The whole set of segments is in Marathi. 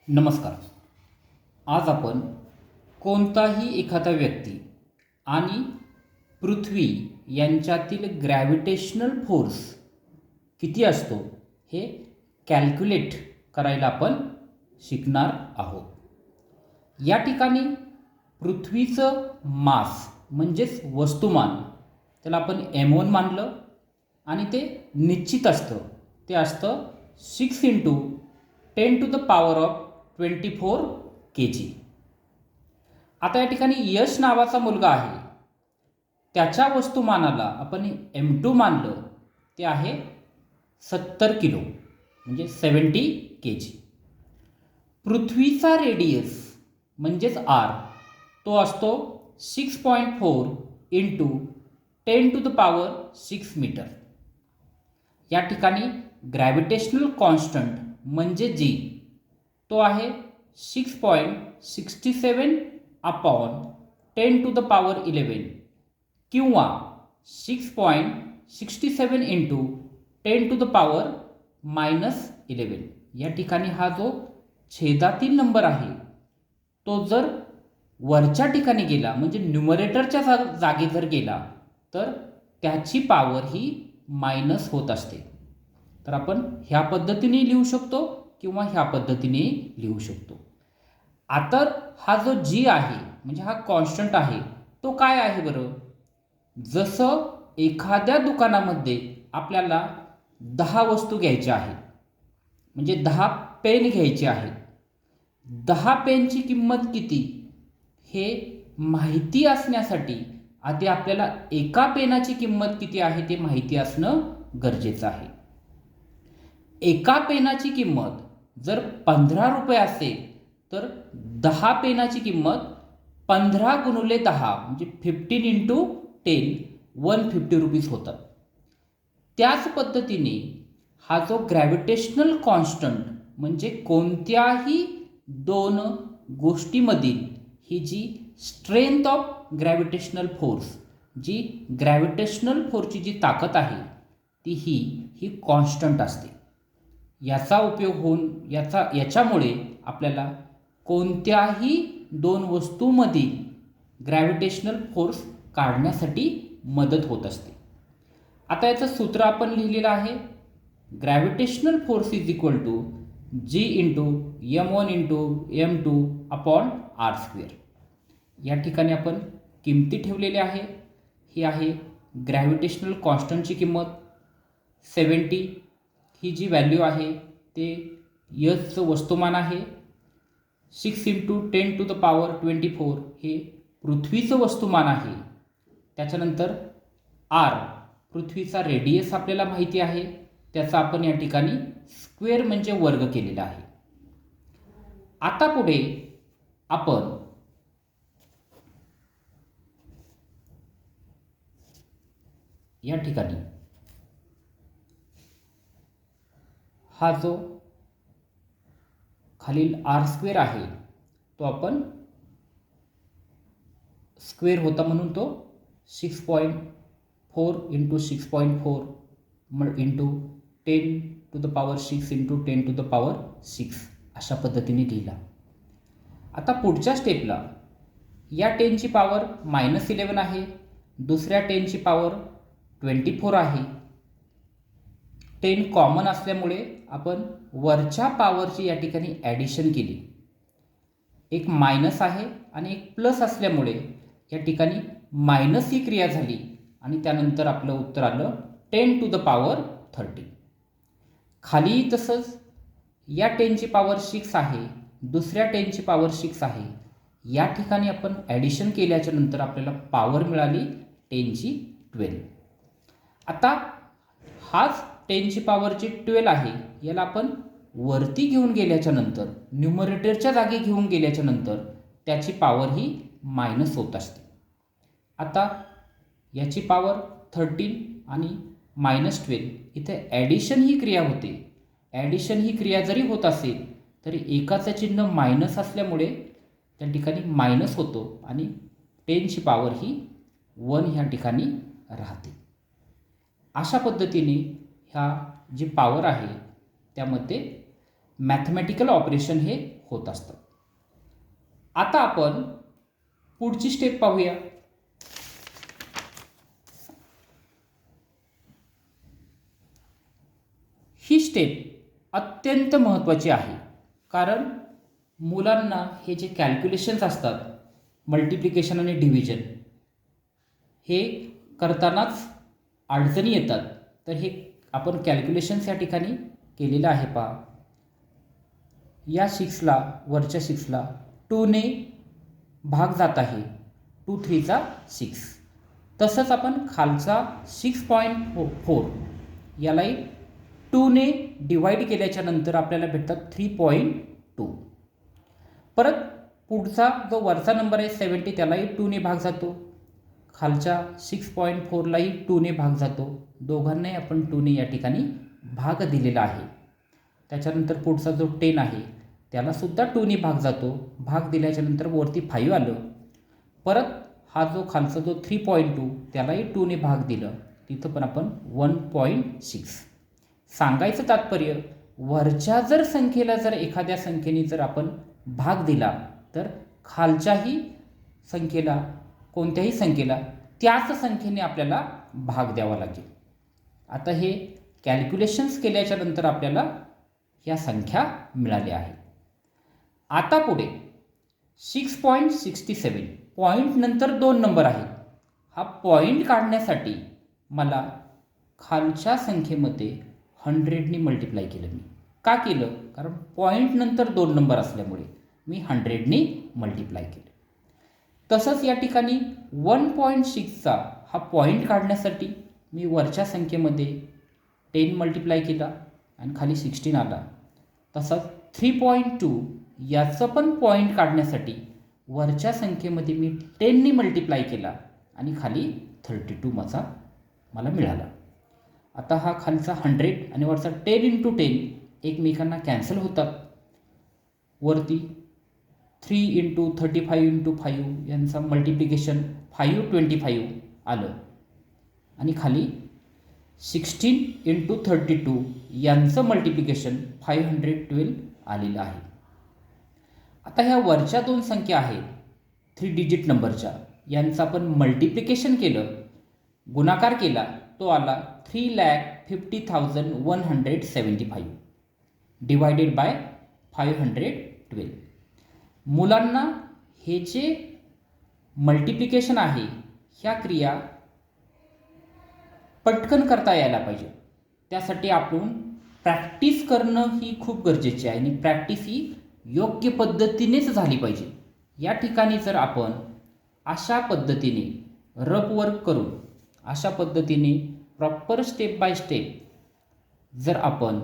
नमस्कार. आज आपण कोणताही एखादा व्यक्ती आणि पृथ्वी यांच्यातील ग्रॅव्हिटेशनल फोर्स किती असतो हे कॅल्क्युलेट करायला आपण शिकणार आहोत. या ठिकाणी पृथ्वीचं मास म्हणजेच वस्तुमान त्याला आपण m1 मानलं आणि ते निश्चित असतं. ते असतं 6 × 10⁻⁴ kg. आता या ठिकाणी यश नावाचा मुलगा आहे, त्याच्या वस्तुमानाला आपण m2 मानलं, ते आहे 70 किलो म्हणजे 70 kg. पृथ्वीचा रेडियस म्हणजेच r तो असतो 6.4 × 10⁻⁶ मीटर. या ठिकाणी ग्रॅव्हिटेशनल कॉन्स्टंट म्हणजे g तो आहे 6.67/10⁻11 किंवा 6.67 × 10⁻⁻11. या ठिकाणी हा जो छेदातील नंबर आहे तो जर वरच्या ठिकाणी गेला म्हणजे न्यूमरेटरच्या जागी जर गेला तर त्याची पॉवर ही मायनस होत असते. तर आपण ह्या पद्धतीने लिहू शकतो किंवा ह्या पद्धतीने लिहू शकतो. आता हा जो जी आहे म्हणजे हा कॉन्स्टंट आहे तो काय आहे बरं? जसं एखाद्या दुकानामध्ये आपल्याला 10 वस्तू घ्यायच्या आहेत म्हणजे 10 पेन घ्यायचे आहेत. 10 पेनची किंमत किती हे माहिती असण्यासाठी आधी आपल्याला एका पेनाची किंमत किती आहे ते माहिती असणं गरजेचं आहे. एका पेनाची किंमत जर 15 रुपये असेल तर 10 पेनाची किंमत 15 × 10 म्हणजे 15 × 10 150 रुपीज होतात. त्याच पद्धतीने हा जो ग्रॅव्हिटेशनल कॉन्स्टंट म्हणजे कोणत्याही दोन गोष्टीमधील ही जी स्ट्रेंथ ऑफ ग्रॅव्हिटेशनल फोर्स, जी ग्रॅव्हिटेशनल फोर्सची जी ताकद आहे ती ही कॉन्स्टंट असते. याचा उपयोग होऊन याच्यामुळे आपल्याला कोणत्याही दोन वस्तूंमधील ग्रॅव्हिटेशनल फोर्स काढण्यासाठी मदत होत असते. आता याचं सूत्र आपण लिहिलेलं आहे, gravitational force is equal to g × m1 × m2/r². या ठिकाणी आपण किमती ठेवलेल्या आहे. ही आहे ग्रॅव्हिटेशनल कॉन्स्टंटची किंमत 70. ही जी व्हॅल्यू आहे ते यशचं वस्तुमान आहे. 6 × 10⁻24 हे पृथ्वीचं वस्तुमान आहे. त्याच्यानंतर r पृथ्वीचा रेडियस आपल्याला माहिती आहे, त्याचा आपण या ठिकाणी स्क्वेअर म्हणजे वर्ग केलेला आहे. आता पुढे आपण या ठिकाणी हा जो खालील r² आहे तो आपण स्क्वेअर होता म्हणून तो 6.4 × 6.4 × 10⁻⁶ × 10⁻6 अशा पद्धतीने लिहिला. आता पुढच्या स्टेपला या 10ची पॉवर -11 आहे, दुसऱ्या 10ची पॉवर 24 आहे. 10 कॉमन असल्यामुळे आपण वरच्या पॉवरची या ठिकाणी ॲडिशन केली. एक मायनस आहे आणि एक प्लस असल्यामुळे या ठिकाणी मायनस ही क्रिया झाली आणि त्यानंतर आपलं उत्तर आलं 10⁻30. खाली तसंच या 10ची पॉवर 6 आहे, दुसऱ्या 10ची पॉवर 6 आहे. या ठिकाणी आपण ॲडिशन केल्याच्या नंतर आपल्याला पॉवर मिळाली 10⁻12. आता हाच 10ची पॉवर जी 12 आहे याला आपण वरती घेऊन गेल्याच्या नंतर न्यूमरेटरच्या जागी घेऊन गेल्याच्या नंतर त्याची पॉवर ही मायनस होत असते. आता याची पॉवर 13 आणि -12 इथे ॲडिशन ही क्रिया होते. ॲडिशन ही क्रिया जरी होत असेल तरी एकाचं चिन्ह मायनस असल्यामुळे त्या ठिकाणी मायनस होतो आणि 10ची पॉवर ही 1 ह्या ठिकाणी राहते. अशा पद्धतीने ह्या जी पॉवर आहे त्यामध्ये मॅथमॅटिकल ऑपरेशन हे होत असतं. आता आपण पुढची स्टेप पाहूया. ही स्टेप अत्यंत महत्त्वाची आहे, कारण मुलांना हे जे कॅल्क्युलेशन्स असतात, मल्टिप्लिकेशन आणि डिव्हिजन, हे करतानाच अडचणी येतात. तर हे आपण कॅल्क्युलेशन्स या ठिकाणी केलेलं आहे पहा. या 6ला, वरच्या 6ला 2ने भाग जात आहे. 2 3 चा 6. तसंच आपण खालचा 6.4 यालाही 2ने डिवाईड केल्याच्या नंतर आपल्याला भेटतात 3.2. परत पुढचा जो वरचा नंबर आहे 70 त्यालाही 2ने भाग जातो. खालच्या 6.4लाही 2ने भाग जातो. दोघांनाही आपण 2ने या ठिकाणी भाग दिलेला आहे. त्याच्यानंतर पुढचा जो 10 आहे त्यालासुद्धा 2ने भाग जातो. भाग दिल्याच्यानंतर वरती 5 आलं. परत हा जो खालचा जो 3.2 त्यालाही 2ने भाग दिलं. तिथं पण आपण 1.6. सांगायचं तात्पर्य, वरच्या जर संख्येला जर एखाद्या संख्येने जर आपण भाग दिला तर खालच्याही संख्येला, कोणत्याही संख्येला त्याच संख्येने आपल्याला भाग द्यावा लागेल. आता हे कॅल्क्युलेशन्स केल्याच्या नंतर आपल्याला ह्या संख्या मिळाल्या आहेत. आता पुढे 6.67 पॉईंट नंतर 2 नंबर आहेत. हा पॉईंट काढण्यासाठी मला खालच्या संख्येमध्ये 100ने मल्टिप्लाय केलं. मी का केलं? कारण पॉईंट नंतर 2 नंबर असल्यामुळे मी 100ने मल्टिप्लाय केलं. तसंच या ठिकाणी 1.6चा हा पॉईंट काढण्यासाठी मी वरच्या संख्येमध्ये 10 मल्टिप्लाय केला आणि खाली 16 आला. तसंच 3.2 याचं पण पॉईंट काढण्यासाठी वरच्या संख्येमध्ये मी 10ने मल्टिप्लाय केला आणि खाली 32 मला मिळाला. आता हा खालचा 100 आणि वरचा 10 × 10 एकमेकांना कॅन्सल होतात. वरती 3 × 35 × 5 यांचा मल्टिप्लिकेशन 525 आलं आणि खाली 16 × 32 यांचं मल्टिप्लिकेशन 512 आलेलं आहे. आता ह्या वरच्या 2 संख्या आहेत 3 डिजिट नंबरच्या, यांचं आपण मल्टिप्लिकेशन केलं, गुणाकार केला, तो आला 3,50,175 डिवायडेड बाय 512. मुलांना हे जे मल्टिप्लिकेशन आहे ह्या क्रिया पटकन करता यायला पाहिजे. त्यासाठी आपण प्रॅक्टिस करणं ही खूप गरजेची आहे आणि प्रॅक्टिस ही योग्य पद्धतीनेच झाली पाहिजे. या ठिकाणी जर आपण अशा पद्धतीने रफ वर्क करून, अशा पद्धतीने प्रॉपर स्टेप बाय स्टेप जर आपण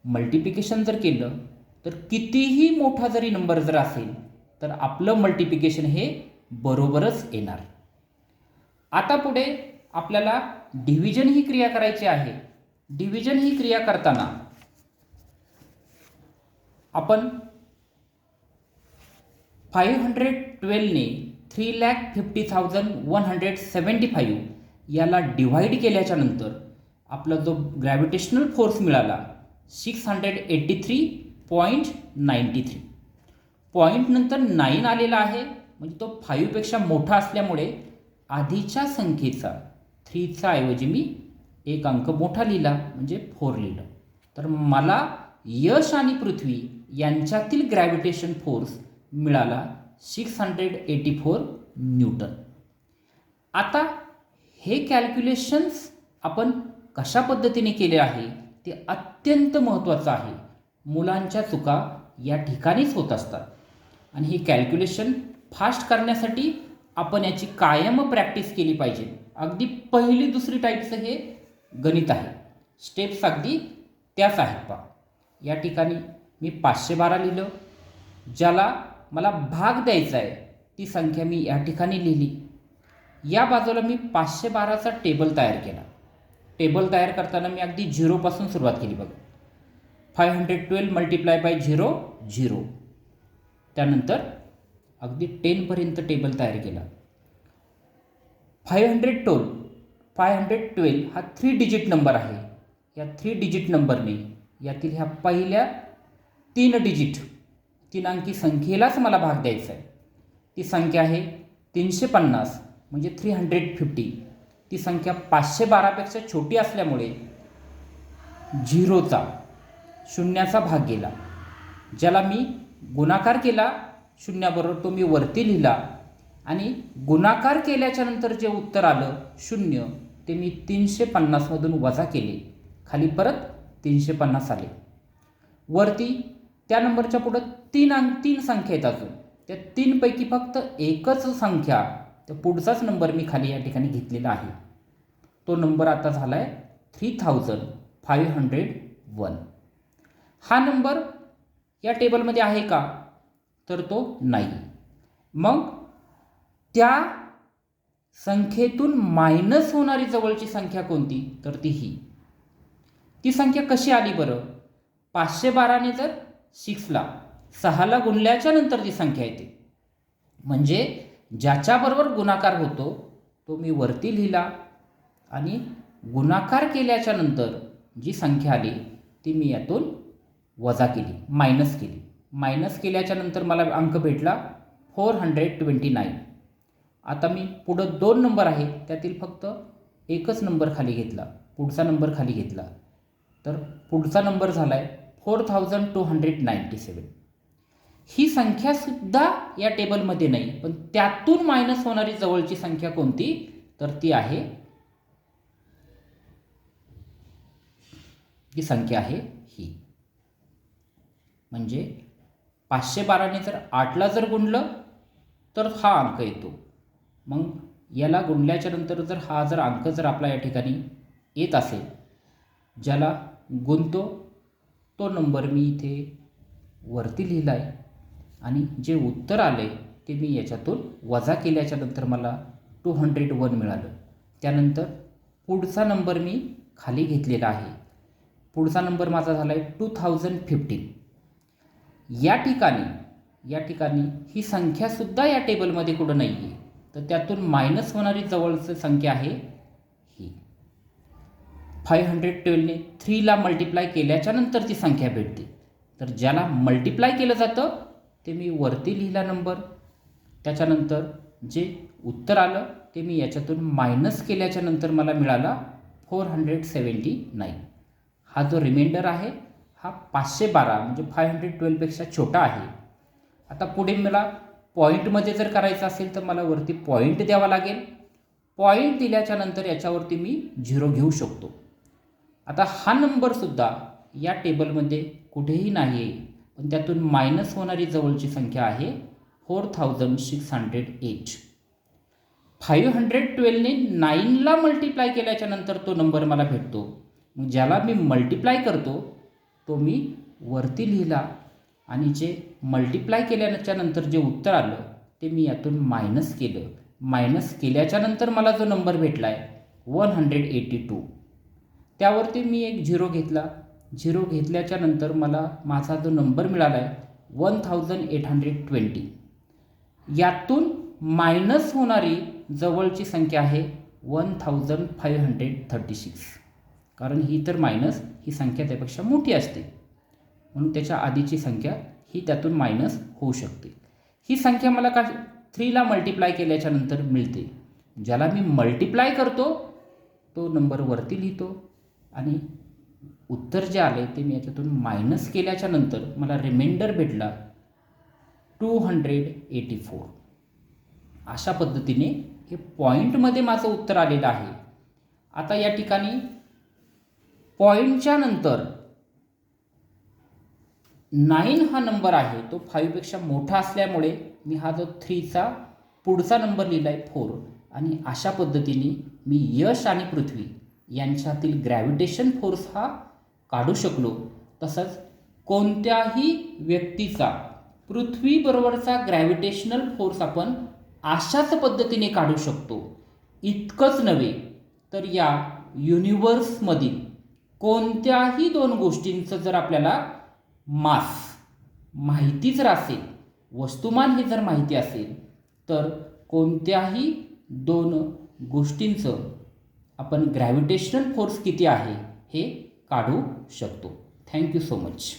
मल्टिप्लिकेशन जर केलं तर कितीही मोठा जरी नंबर जर असेल तर आपलं मल्टिप्लिकेशन हे बरोबरच येणार. आता पुढे आपल्याला डिव्हिजन ही क्रिया करायची आहे. डिव्हिजन ही क्रिया करताना आपण 512ने 3,50,175 याला डिव्हाइड केल्याच्या नंतर आपला जो ग्रॅव्हिटेशनल फोर्स मिळाला 683.93. पॉईंट नंतर 9 आलेला आहे, म्हणजे तो 5पेक्षा मोठा असल्यामुळे आधीच्या संख्येचा 3चा ऐवजी मी एक अंक मोठा लिहिला, म्हणजे 4 लिहिलं. तर मला यश आणि पृथ्वी यांच्यातील ग्रॅव्हिटेशन फोर्स मिळाला 684 न्यूटन. आता हे कॅल्क्युलेशन्स आपण कशा पद्धतीने केले आहे ते अत्यंत महत्त्वाचं आहे. मुलांच्या चुका या ठिकाणीच होत असतात आणि ही कॅल्क्युलेशन फास्ट करण्यासाठी आपण याची कायम प्रॅक्टिस केली पाहिजे. अगदी पहिली दुसरी टाईपचं हे गणित आहे. स्टेप्स अगदी त्याच आहेत पहा. या ठिकाणी मी 512 लिहिलं. ज्याला मला भाग द्यायचा आहे ती संख्या मी या ठिकाणी लिहिली. या बाजूला मी 512चा टेबल तयार केला. टेबल तयार करताना मी अगदी 0 पासून सुरुवात केली बघा. 512 मल्टिप्लाय बाय 0 0. त्यानंतर अगदी 10 पर्यंत टेबल तयार केला. 512 हा 3 डिजिट नंबर आहे. या 3 डिजिट नंबरने यातील ह्या पहिल्या 3 डिजिट 3 अंकी संख्येलाच मला भाग द्यायचा आहे. ती संख्या आहे 350 म्हणजे 350. ती संख्या 512पेक्षा छोटी असल्यामुळे शून्याचा भाग गेला. ज्याला मी गुणाकार केला शून्याबरोबर तो मी वरती लिहिला आणि गुणाकार केल्याच्या नंतर जे उत्तर आलं 0 ते मी 350मधून वजा केले. खाली परत 350 आले. वरती त्या नंबरच्या पुढं 3 संख्या आहेत. अजून त्या 3 पैकी फक्त एकच संख्या, तर पुढचाच नंबर मी खाली या ठिकाणी घेतलेला आहे. तो नंबर आता झाला आहे 3501. हा नंबर या टेबलमध्ये आहे का, तर तो नाही. मग त्या संख्येतून मायनस होणारी जवळची संख्या कोणती, तर ती ही. ती संख्या कशी आली बरं? 512ने जर 6ला गुणल्याच्या नंतर ती संख्या येते. म्हणजे ज्याच्याबरोबर गुणाकार होतो तो मी वरती लिहिला आणि गुणाकार केल्याच्या नंतर जी संख्या आली ती मी यातून वजा केली, मायनस केली. मायनस केल्याच्या नंतर मला अंक भेटला 429. आता मी पुढं 2 नंबर आहे त्यातील फक्त एकच नंबर खाली घेतला, पुढचा नंबर खाली घेतला. तर पुढचा नंबर झाला आहे 4297. ही संख्यासुद्धा या टेबलमध्ये नाही, पण त्यातून मायनस होणारी जवळची संख्या कोणती, तर ती आहे, ही संख्या आहे ही. म्हणजे 512ने जर 8ला जर गुणलं तर हा अंक येतो. मग याला गुणल्याच्या नंतर जर हा अंक जर आपला या ठिकाणी येत असेल, ज्याला गुणतो तो नंबर मी इथे वरती लिहिला आहे आणि जे उत्तर आले ते मी याच्यातून वजा केल्याच्या नंतर मला 201 मिळालं. त्यानंतर पुढचा नंबर मी खाली घेतलेला आहे. पुढचा नंबर माझा झाला आहे 2015. या ठिकाणी ही संख्यासुद्धा या टेबलमध्ये कुठं नाही आहे, तर त्यातून मायनस होणारी जवळची संख्या आहे ही. 512ने 3ला मल्टिप्लाय केल्याच्या नंतर ती संख्या भेटते. तर ज्याला मल्टिप्लाय केलं जातं ते मी वरती लिहिला नंबर. त्याच्यानंतर जे उत्तर आलं ते मी याच्यातून मायनस केल्याच्या नंतर मला मिळाला 479. हा जो रिमाइंडर आहे हा 512 म्हणजे 512पेक्षा छोटा आहे. आता पुढे मला पॉईंटमध्ये जर करायचं असेल तर मला वरती पॉईंट द्यावा लागेल. पॉईंट दिल्याच्या नंतर याच्यावरती मी 0 घेऊ शकतो. आता हा नंबरसुद्धा या टेबलमध्ये कुठेही नाही आहे, पण त्यातून मायनस होणारी जवळची संख्या आहे 4608. 512ने 9ला मल्टिप्लाय केल्याच्या नंतर तो नंबर मला भेटतो. मग ज्याला मी मल्टिप्लाय करतो तो मी वरती लिहिला आणि जे मल्टिप्लाय केल्याच्या नंतर जे उत्तर आलं ते मी यातून मायनस केलं. मायनस केल्याच्या नंतर मला जो नंबर भेटला आहे 182. त्यावरती मी एक 0 घेतला. 0 घेतल्याच्या नंतर मला माझा जो नंबर मिळाला आहे 1820. यातून मायनस होणारी जवळची संख्या आहे 1536. कारण ही तर मायनस ही संख्या त्यापेक्षा मोठी असते, म्हणून त्याच्या आधीची संख्या ही त्यातून मायनस होऊ शकते. ही संख्या मला 3ला मल्टिप्लाय केल्याच्या नंतर मिळते. ज्याला मी मल्टिप्लाय करतो तो नंबर वरती लिहितो आणि उत्तर जे आले ते मी याच्यातून मायनस केल्याच्या नंतर मला रिमाइंडर भेटला 284. अशा पद्धतीने हे पॉईंटमध्ये माझं उत्तर आलेलं आहे. आता या ठिकाणी पॉईंटच्या नंतर 9 हा नंबर आहे तो 5पेक्षा मोठा असल्यामुळे मी हा जो 3चा पुढचा नंबर लिहिला आहे 4. आणि अशा पद्धतीने मी यश आणि पृथ्वी यांच्यातील ग्रॅव्हिटेशन फोर्स हा काढू शकलो. तसंच कोणत्याही व्यक्तीचा पृथ्वीबरोबरचा ग्रॅव्हिटेशनल फोर्स आपण अशाच पद्धतीने काढू शकतो. इतकंच नव्हे तर या युनिवर्समधील कोणत्याही 2 गोष्टींचं जर आपल्याला मास माहिती जर असेल, वस्तुमान हे जर माहिती असेल, तर कोणत्याही 2 गोष्टींचं आपण ग्रॅव्हिटेशनल फोर्स किती आहे हे काढू शकतो. Thank you so much.